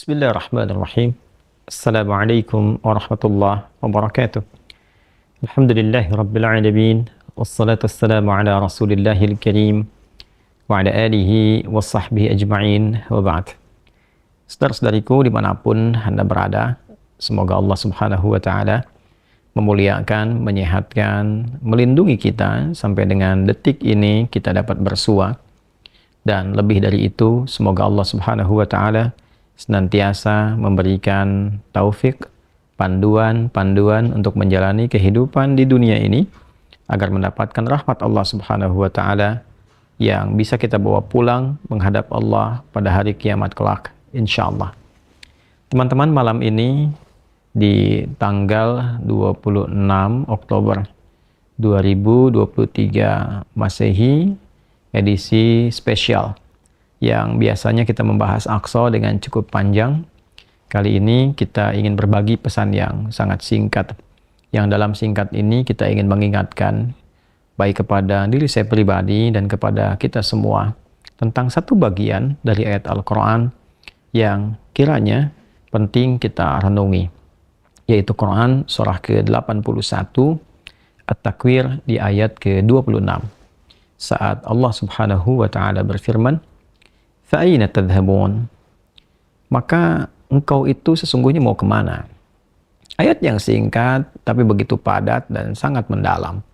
Bismillahirrahmanirrahim. Assalamualaikum warahmatullahi wabarakatuh. Alhamdulillahi rabbil alamin. Wassalatu wassalamu ala rasulillahil karim wa ala alihi wa sahbihi ajma'in wa ba'd. Saudara-saudariku dimanapun Anda berada, semoga Allah subhanahu wa ta'ala memuliakan, menyehatkan, melindungi kita sampai dengan detik ini kita dapat bersua. Dan lebih dari itu, semoga Allah subhanahu wa ta'ala senantiasa memberikan taufik, panduan untuk menjalani kehidupan di dunia ini agar mendapatkan rahmat Allah subhanahu wa ta'ala yang bisa kita bawa pulang menghadap Allah pada hari kiamat kelak, insyaallah. Teman-teman, malam ini di tanggal 26 Oktober 2023 Masehi, edisi spesial yang biasanya kita membahas Aqsa dengan cukup panjang. Kali ini kita ingin berbagi pesan yang sangat singkat. Yang dalam singkat ini kita ingin mengingatkan baik kepada diri saya pribadi dan kepada kita semua tentang satu bagian dari ayat Al-Quran yang kiranya penting kita renungi, yaitu Quran surah ke-81 At-Takwir di ayat ke-26. Saat Allah subhanahu wa ta'ala berfirman, "Fa'aina tadhhabun?" Maka engkau itu sesungguhnya mau kemana? Ayat yang singkat tapi begitu padat dan sangat mendalam,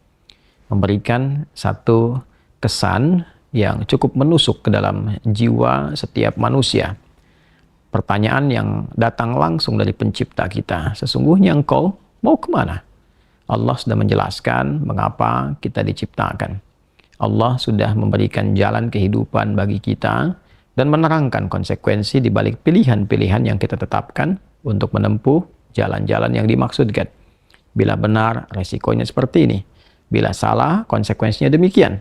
memberikan satu kesan yang cukup menusuk ke dalam jiwa setiap manusia. Pertanyaan yang datang langsung dari pencipta kita, sesungguhnya engkau mau kemana? Allah sudah menjelaskan mengapa kita diciptakan. Allah sudah memberikan jalan kehidupan bagi kita dan menerangkan konsekuensi di balik pilihan-pilihan yang kita tetapkan untuk menempuh jalan-jalan yang dimaksudkan. Bila benar, resikonya seperti ini. Bila salah, konsekuensinya demikian.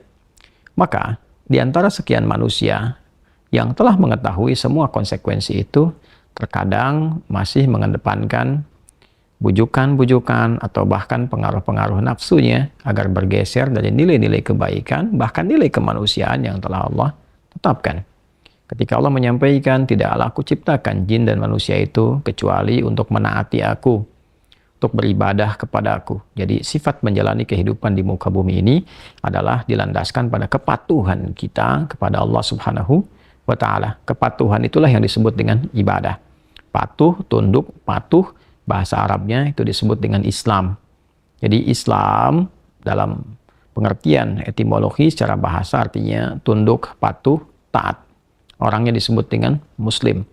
Maka, di antara sekian manusia yang telah mengetahui semua konsekuensi itu, terkadang masih mengedepankan bujukan-bujukan atau bahkan pengaruh-pengaruh nafsunya agar bergeser dari nilai-nilai kebaikan, bahkan nilai kemanusiaan yang telah Allah tetapkan. Ketika Allah menyampaikan, tidaklah aku ciptakan jin dan manusia itu kecuali untuk menaati aku, untuk beribadah kepada aku. Jadi sifat menjalani kehidupan di muka bumi ini adalah dilandaskan pada kepatuhan kita kepada Allah subhanahu wa ta'ala. Kepatuhan itulah yang disebut dengan ibadah. Patuh, tunduk, patuh, bahasa Arabnya itu disebut dengan Islam. Jadi Islam dalam pengertian etimologi secara bahasa artinya tunduk, patuh, taat. Orangnya disebut dengan Muslim.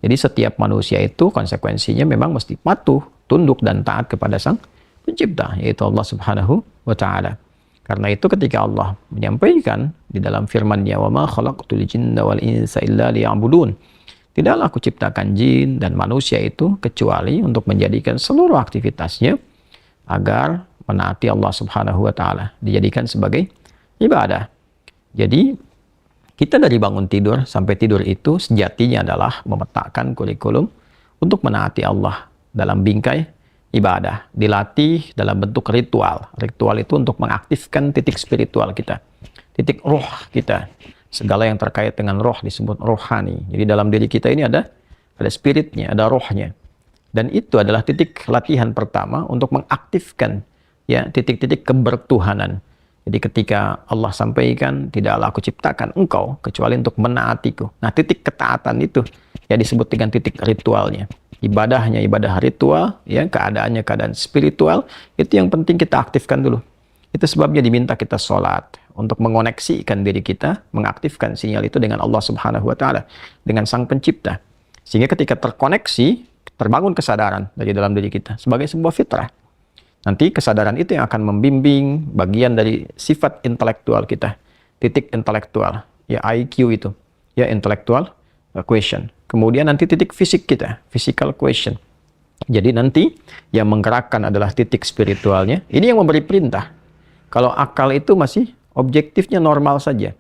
Jadi setiap manusia itu konsekuensinya memang mesti patuh, tunduk, dan taat kepada Sang Pencipta, yaitu Allah subhanahu wa ta'ala. Karena itu ketika Allah menyampaikan di dalam firman-Nya, "Wa ma khalaqtul jinna wal insa illa liya'budun." Tidaklah aku ciptakan jin dan manusia itu kecuali untuk menjadikan seluruh aktivitasnya agar menaati Allah subhanahu wa ta'ala, dijadikan sebagai ibadah. Jadi kita dari bangun tidur sampai tidur itu sejatinya adalah memetakan kurikulum untuk menaati Allah dalam bingkai ibadah. Dilatih dalam bentuk ritual. Ritual itu untuk mengaktifkan titik spiritual kita, titik roh kita. Segala yang terkait dengan roh disebut rohani. Jadi dalam diri kita ini ada spiritnya, ada rohnya. Dan itu adalah titik latihan pertama untuk mengaktifkan ya titik-titik kebertuhanan. Jadi ketika Allah sampaikan, tidaklah aku ciptakan engkau kecuali untuk menaatiku. Nah, titik ketaatan itu ya disebut dengan titik ritualnya. Ibadahnya ibadah ritual, ya keadaannya keadaan spiritual, itu yang penting kita aktifkan dulu. Itu sebabnya diminta kita sholat untuk mengoneksikan diri kita, mengaktifkan sinyal itu dengan Allah subhanahu wa ta'ala, dengan Sang Pencipta. Sehingga ketika terkoneksi, terbangun kesadaran dari dalam diri kita sebagai sebuah fitrah. Nanti kesadaran itu yang akan membimbing bagian dari sifat intelektual kita, titik intelektual, ya IQ itu, ya intellectual question. Kemudian nanti titik fisik kita, physical question. Jadi nanti yang menggerakkan adalah titik spiritualnya. Ini yang memberi perintah. Kalau akal itu masih objektifnya normal saja,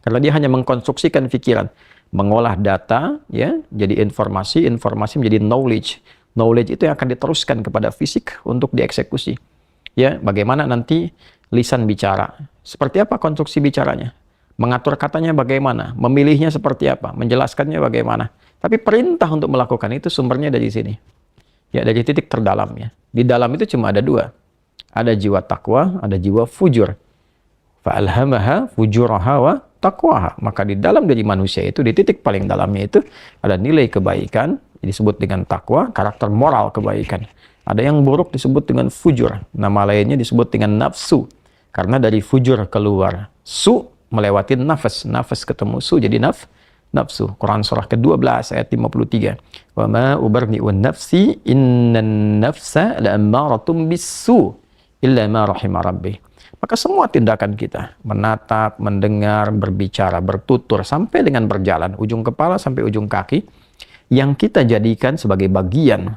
karena dia hanya mengkonstruksikan pikiran, mengolah data, ya jadi informasi menjadi knowledge. Knowledge itu yang akan diteruskan kepada fisik untuk dieksekusi. Ya, bagaimana nanti lisan bicara? Seperti apa konstruksi bicaranya? Mengatur katanya bagaimana? Memilihnya seperti apa? Menjelaskannya bagaimana? Tapi perintah untuk melakukan itu sumbernya dari sini. Ya, dari titik terdalamnya. Di dalam itu cuma ada dua. Ada jiwa takwa, ada jiwa fujur. Fa'alhamaha fujuraha wa taqwaha. Maka di dalam diri manusia itu, di titik paling dalamnya itu, ada nilai kebaikan, disebut dengan takwa, karakter moral kebaikan. Ada yang buruk disebut dengan fujur. Nama lainnya disebut dengan nafsu. Karena dari fujur keluar su, melewati nafas. Nafas ketemu su, jadi nafsu. Quran surah ke-12 ayat 53. Wa ma ubarni'un nafsi innan nafsa la'ammaratum bisu illa ma rahima rabbi. Maka semua tindakan kita, menatap, mendengar, berbicara, bertutur, sampai dengan berjalan, ujung kepala sampai ujung kaki, yang kita jadikan sebagai bagian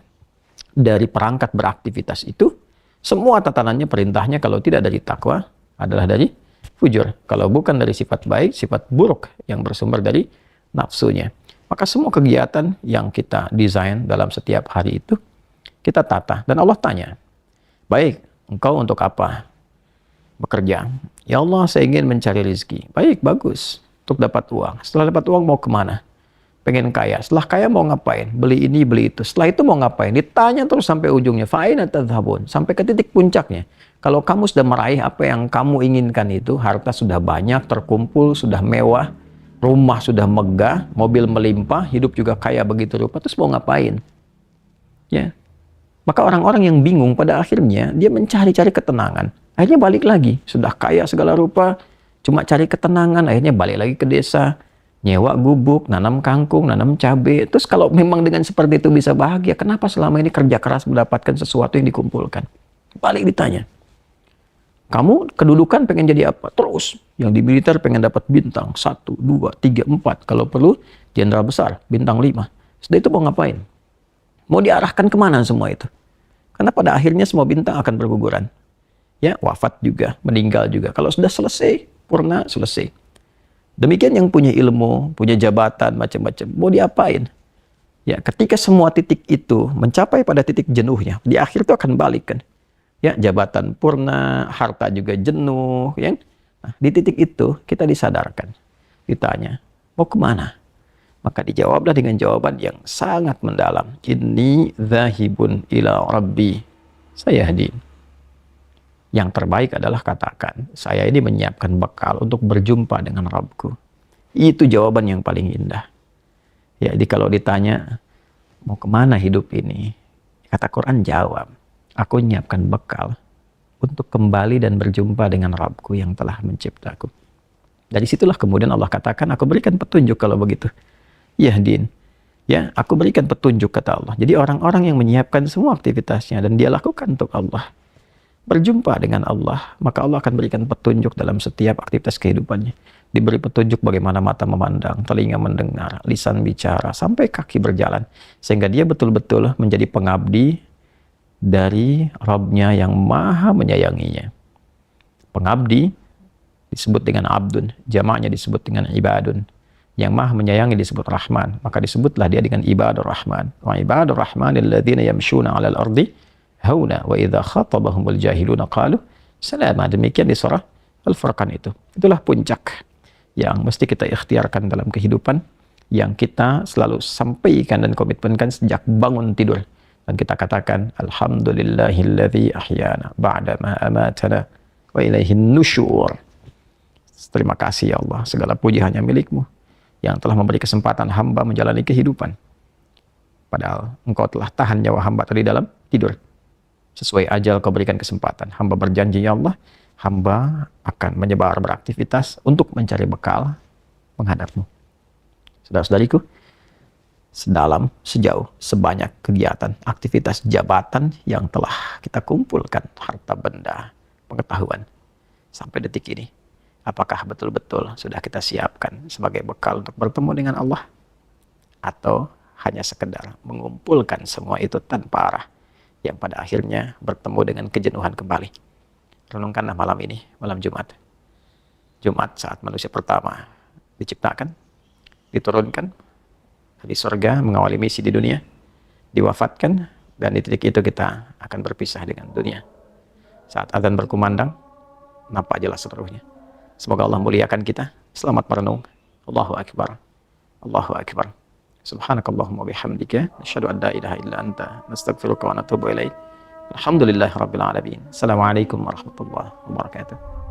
dari perangkat beraktivitas itu, semua tatanannya, perintahnya kalau tidak dari takwa, adalah dari fujur. Kalau bukan dari sifat baik, sifat buruk yang bersumber dari nafsunya. Maka semua kegiatan yang kita desain dalam setiap hari itu, kita tata. Dan Allah tanya, baik, engkau untuk apa bekerja? Ya Allah, saya ingin mencari rezeki. Baik, bagus. Untuk dapat uang. Setelah dapat uang mau kemana? Pengen kaya. Setelah kaya mau ngapain? Beli ini, beli itu. Setelah itu mau ngapain? Ditanya terus sampai ujungnya. Fa'aina tadhhabun? Sampai ke titik puncaknya. Kalau kamu sudah meraih apa yang kamu inginkan itu, harta sudah banyak, terkumpul, sudah mewah, rumah sudah megah, mobil melimpah, hidup juga kaya begitu rupa, terus mau ngapain? Ya. Maka orang-orang yang bingung pada akhirnya dia mencari-cari ketenangan. Akhirnya balik lagi, sudah kaya segala rupa, cuma cari ketenangan, akhirnya balik lagi ke desa, nyewa gubuk, nanam kangkung, nanam cabai. Terus kalau memang dengan seperti itu bisa bahagia, kenapa selama ini kerja keras mendapatkan sesuatu yang dikumpulkan? Balik ditanya. Kamu kedudukan pengen jadi apa? Terus, yang di militer pengen dapat bintang 1, 2, 3, 4. Kalau perlu, jenderal besar, bintang 5. Setelah itu mau ngapain? Mau diarahkan kemana semua itu? Karena pada akhirnya semua bintang akan berguguran. Ya, wafat juga, meninggal juga. Kalau sudah selesai, purna, selesai. Demikian yang punya ilmu, punya jabatan, macam-macam. Mau diapain? Ya, ketika semua titik itu mencapai pada titik jenuhnya, di akhir itu akan balik kan. Ya, jabatan purna, harta juga jenuh, ya. Nah, di titik itu kita disadarkan, ditanya, mau kemana? Maka dijawablah dengan jawaban yang sangat mendalam. Inni dzahibun ila rabbi sayahdin. Yang terbaik adalah katakan, saya ini menyiapkan bekal untuk berjumpa dengan Rabbku. Itu jawaban yang paling indah. Ya, jadi kalau ditanya, mau kemana hidup ini? Kata Quran jawab, aku menyiapkan bekal untuk kembali dan berjumpa dengan Rabbku yang telah menciptaku. Dari situlah kemudian Allah katakan, aku berikan petunjuk kalau begitu. Yahdin. Ya, aku berikan petunjuk kata Allah. Jadi orang-orang yang menyiapkan semua aktivitasnya dan dia lakukan untuk Allah, berjumpa dengan Allah, maka Allah akan berikan petunjuk dalam setiap aktivitas kehidupannya. Diberi petunjuk bagaimana mata memandang, telinga mendengar, lisan bicara, sampai kaki berjalan. Sehingga dia betul-betul menjadi pengabdi dari Rabb-Nya yang maha menyayanginya. Pengabdi disebut dengan abdun, jamaknya disebut dengan ibadun. Yang maha menyayangi disebut Rahman, maka disebutlah dia dengan ibadur Rahman. Wa ibadur Rahmanil ladzina yamshuna 'alal ardi hauna wa idza khatabahumul jahiluna qalu salama. Demikian di surah Al-Furqan itu. Itulah puncak yang mesti kita ikhtiarkan dalam kehidupan, yang kita selalu sampaikan dan komitmenkan sejak bangun tidur. Dan kita katakan, alhamdulillahilladzi ahyana ba'da ma amatana wa ilaihin nusyur. Terima kasih ya Allah, segala puji hanya milik-Mu yang telah memberi kesempatan hamba menjalani kehidupan. Padahal Engkau telah tahan nyawa hamba tadi dalam tidur. Sesuai ajal Kau berikan kesempatan. Hamba berjanji ya Allah, hamba akan menyebar beraktivitas untuk mencari bekal menghadap-Mu. Saudara-saudariku, sedalam, sejauh, sebanyak kegiatan, aktivitas jabatan yang telah kita kumpulkan, harta benda, pengetahuan, sampai detik ini, apakah betul-betul sudah kita siapkan sebagai bekal untuk bertemu dengan Allah? Atau hanya sekedar mengumpulkan semua itu tanpa arah, yang pada akhirnya bertemu dengan kejenuhan kembali? Renungkanlah malam ini, malam Jumat. Jumat saat manusia pertama diciptakan, diturunkan di surga, mengawali misi di dunia, diwafatkan, dan di titik itu kita akan berpisah dengan dunia. Saat azan berkumandang, nampak jelas seluruhnya. Semoga Allah muliakan kita. Selamat merenung. Allahu Akbar. Allahu Akbar. Subhanakallahumma bihamdika nasyhadu an la ilaha illa anta nastaghfiruka wa natubu ilaik. Alhamdulillahirabbil alamin. Assalamualaikum warahmatullahi wabarakatuh.